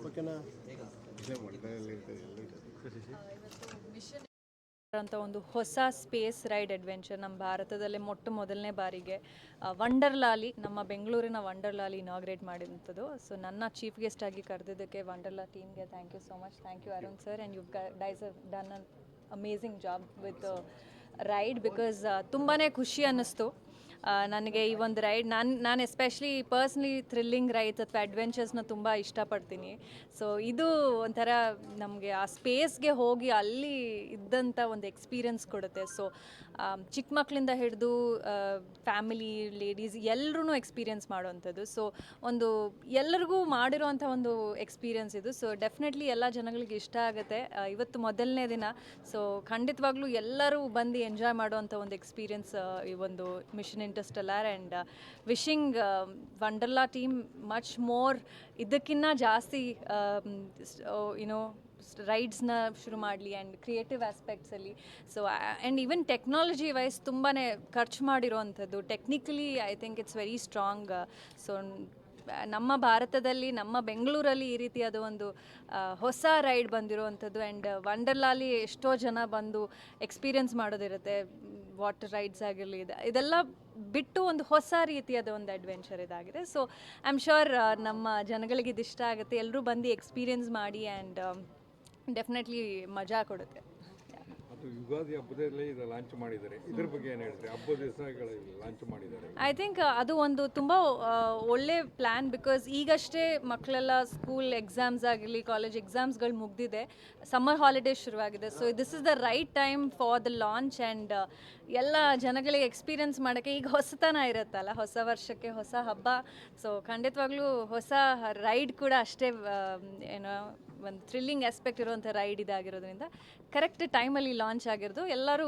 ಓಕೆನಾ ಅಂತ ಒಂದು ಹೊಸ ಸ್ಪೇಸ್ ರೈಡ್ ಅಡ್ವೆಂಚರ್ ನಮ್ಮ ಭಾರತದಲ್ಲೇ ಮೊದಲನೇ ಬಾರಿಗೆ ವಂಡರ್ಲಾಲಿ ನಮ್ಮ ಬೆಂಗಳೂರಿನ ವಂಡರ್ಲಾಲಿ ಇನಾಗ್ರೇಟ್ ಮಾಡಿದಂಥದ್ದು. ಸೊ ನನ್ನ ಚೀಫ್ ಗೆಸ್ಟ್ ಆಗಿ ಕರೆದಿದ್ದಕ್ಕೆ ವಂಡರ್ಲಾ ಟೀಮ್ಗೆ thank you so much. Thank you Arun sir, and you guys have done an amazing job with ride. Because ತುಂಬಾ ಖುಷಿ ಅನ್ನಿಸ್ತು ನನಗೆ ಈ ಒಂದು ರೈಡ್. ನಾನು ಎಸ್ಪೆಷಲಿ ಪರ್ಸ್ನಲಿ ಥ್ರಿಲ್ಲಿಂಗ್ ರೈಡ್ಸ್ ಅಥವಾ ಅಡ್ವೆಂಚರ್ಸ್ನ ತುಂಬ ಇಷ್ಟಪಡ್ತೀನಿ. ಸೊ ಇದು ಒಂಥರ ನಮಗೆ ಆ ಸ್ಪೇಸ್ಗೆ ಹೋಗಿ ಅಲ್ಲಿ ಇದ್ದಂಥ ಒಂದು ಎಕ್ಸ್ಪೀರಿಯನ್ಸ್ ಕೊಡುತ್ತೆ. ಸೊ ಚಿಕ್ಕ ಮಕ್ಕಳಿಂದ ಹಿಡಿದು ಫ್ಯಾಮಿಲಿ, ಲೇಡೀಸ್ ಎಲ್ಲರೂ ಎಕ್ಸ್ಪೀರಿಯನ್ಸ್ ಮಾಡುವಂಥದ್ದು. ಸೊ ಒಂದು ಎಲ್ಲರಿಗೂ ಮಾಡಿರೋವಂಥ ಒಂದು ಎಕ್ಸ್ಪೀರಿಯನ್ಸ್ ಇದು. ಸೊ ಡೆಫಿನೆಟ್ಲಿ ಎಲ್ಲ ಜನಗಳಿಗೆ ಇಷ್ಟ ಆಗುತ್ತೆ. ಇವತ್ತು ಮೊದಲನೇ ದಿನ, ಸೊ ಖಂಡಿತವಾಗ್ಲೂ ಎಲ್ಲರೂ ಬಂದು ಎಂಜಾಯ್ ಮಾಡುವಂಥ ಒಂದು ಎಕ್ಸ್ಪೀರಿಯನ್ಸ್ ಈ ಒಂದು mission interstellar. And wishing Wonderla team much more, ಇದಕ್ಕಿಂತ ಜಾಸ್ತಿ ಯುನೋ ರೈಡ್ಸ್ನ ಶುರು ಮಾಡಲಿ ಆ್ಯಂಡ್ ಕ್ರಿಯೇಟಿವ್ ಆಸ್ಪೆಕ್ಟ್ಸಲ್ಲಿ. So and even technology wise ತುಂಬಾ ಖರ್ಚು ಮಾಡಿರೋವಂಥದ್ದು. Technically I think it's very strong. So ನಮ್ಮ ಭಾರತದಲ್ಲಿ, ನಮ್ಮ ಬೆಂಗಳೂರಲ್ಲಿ ಈ ರೀತಿಯಾದ ಒಂದು ಹೊಸ ರೈಡ್ ಬಂದಿರುವಂಥದ್ದು. ಆ್ಯಂಡ್ ವಂಡರ್ಲಾಲಿ ಎಷ್ಟೋ ಜನ ಬಂದು ಎಕ್ಸ್ಪೀರಿಯನ್ಸ್ ಮಾಡೋದಿರುತ್ತೆ, ವಾಟರ್ ರೈಡ್ಸ್ ಆಗಿರಲಿ, ಇದೆಲ್ಲ ಬಿಟ್ಟು ಒಂದು ಹೊಸ ರೀತಿಯಾದ ಒಂದು ಅಡ್ವೆಂಚರ್ ಇದಾಗಿದೆ. ಸೊ ಐ ಆಮ್ ಶ್ಯೂರ್ ನಮ್ಮ ಜನಗಳಿಗೆ ಇದು ಇಷ್ಟ ಆಗುತ್ತೆ. ಎಲ್ಲರೂ ಬಂದು ಎಕ್ಸ್ಪೀರಿಯನ್ಸ್ ಮಾಡಿ ಆ್ಯಂಡ್ ಡೆಫಿನೆಟ್ಲಿ ಮಜಾ ಕೊಡುತ್ತೆ. ಯುಗಾದಿ ಹಬ್ಬದಲ್ಲಿ ಇದು ಲಾಂಚ್ ಮಾಡಿದ್ದಾರೆ, ಇದ್ರ ಬಗ್ಗೆ ಏನು ಹೇಳ್ತೀರಿ? ಹಬ್ಬದ ದಿವಸಗಳಲ್ಲಿ ಲಾಂಚ್ ಮಾಡಿದ್ದಾರೆ. ಐ ಥಿಂಕ್ ಅದು ಒಂದು ತುಂಬ ಒಳ್ಳೆ ಪ್ಲ್ಯಾನ್. ಬಿಕಾಸ್ ಈಗಷ್ಟೇ ಮಕ್ಕಳೆಲ್ಲ ಸ್ಕೂಲ್ ಎಕ್ಸಾಮ್ಸ್ ಆಗಿರಲಿ, ಕಾಲೇಜ್ ಎಕ್ಸಾಮ್ಸ್ಗಳು ಮುಗಿದಿದೆ, ಸಮ್ಮರ್ ಹಾಲಿಡೇಸ್ ಶುರುವಾಗಿದೆ. So this is the right time for the launch. And ಎಲ್ಲ ಜನಗಳಿಗೆ ಎಕ್ಸ್ಪೀರಿಯನ್ಸ್ ಮಾಡೋಕ್ಕೆ ಈಗ ಹೊಸತನ ಇರುತ್ತಲ್ಲ, ಹೊಸ ವರ್ಷಕ್ಕೆ ಹೊಸ ಹಬ್ಬ. ಸೊ ಖಂಡಿತವಾಗ್ಲೂ ಹೊಸ ರೈಡ್ ಕೂಡ ಅಷ್ಟೇ ಏನೋ ಒಂದು ಥ್ರಿಲ್ಲಿಂಗ್ ಆಸ್ಪೆಕ್ಟ್ ಇರುವಂಥ ರೈಡ್ ಇದಾಗಿರೋದ್ರಿಂದ ಕರೆಕ್ಟ್ ಟೈಮಲ್ಲಿ ಲಾಂಚ್ ಆಗಿರೋದು. ಎಲ್ಲರೂ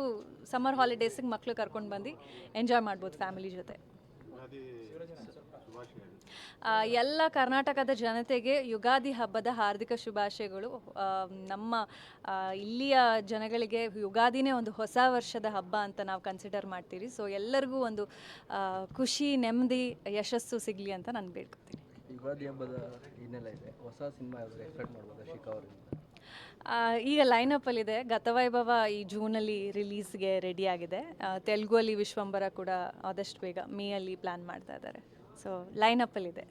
ಸಮ್ಮರ್ ಹಾಲಿಡೇಸಿಗೆ ಮಕ್ಕಳು ಕರ್ಕೊಂಡು ಬಂದು ಎಂಜಾಯ್ ಮಾಡ್ಬೋದು ಫ್ಯಾಮಿಲಿ ಜೊತೆ. ಎಲ್ಲ ಕರ್ನಾಟಕದ ಜನತೆಗೆ ಯುಗಾದಿ ಹಬ್ಬದ ಹಾರ್ದಿಕ ಶುಭಾಶಯಗಳು. ನಮ್ಮ ಇಲ್ಲಿಯ ಜನಗಳಿಗೆ ಯುಗಾದಿನೇ ಒಂದು ಹೊಸ ವರ್ಷದ ಹಬ್ಬ ಅಂತ ನಾವು ಕನ್ಸಿಡರ್ ಮಾಡ್ತೀವಿ. ಸೊ ಎಲ್ಲರಿಗೂ ಒಂದು ಖುಷಿ, ನೆಮ್ಮದಿ, ಯಶಸ್ಸು ಸಿಗಲಿ ಅಂತ ನಾನು ಬೇಡ್ಕೊತೀನಿ. ಯುಗಾದಿ ಹಬ್ಬದ ಹಿನ್ನೆಲೆ ಇದೆ, ಹೊಸ ಸಿನಿಮಾ ಎಕ್ಸ್ಪೆಕ್ಟ್ ಮಾಡ್ಬೋದು ಶಿಖಾ ಅವರಿಂದ? ಈಗ ಲೈನಪ್ಪಲ್ಲಿದೆ. ಗತವೈಭವ ಈ ಜೂನಲ್ಲಿ ರಿಲೀಸ್ಗೆ ರೆಡಿ ಆಗಿದೆ. ತೆಲುಗುವಲ್ಲಿ ವಿಶ್ವಂಬರ ಕೂಡ ಆದಷ್ಟು ಬೇಗ ಮೇಯಲ್ಲಿ ಪ್ಲ್ಯಾನ್ ಮಾಡ್ತಾ ಇದ್ದಾರೆ. ಸೊ ಲೈನಪ್ಪಲ್ಲಿದೆ.